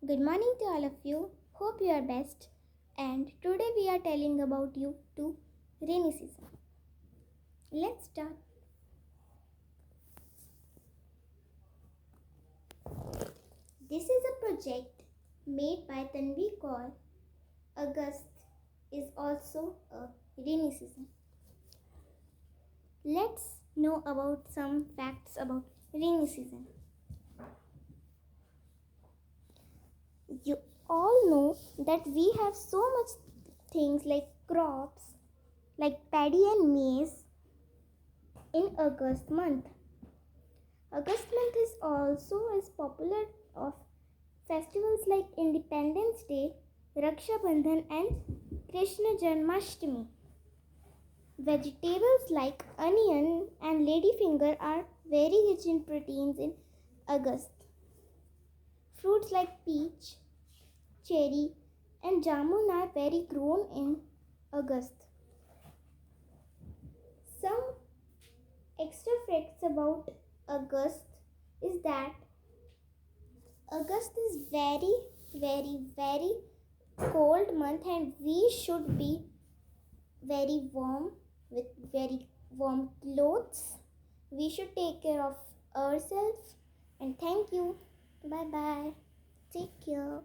Good morning to all of you. Hope you are best. And today we are telling about you to rainy season. Let's start. This is a project made by Tanvi Kaur. August is also a rainy season. Let's know about some facts about rainy season. You all know that we have so much things like crops like paddy and maize in August month. August month is also as popular of festivals like Independence Day, Raksha Bandhan and Krishna Janmashtami. Vegetables like onion and ladyfinger are very rich in proteins in August. Fruits like peach, cherry and jamun are very grown in August. Some extra facts about August is that August is very cold month and we should be very warm with very warm clothes. We should take care of ourselves and thank you. Bye bye. Take care.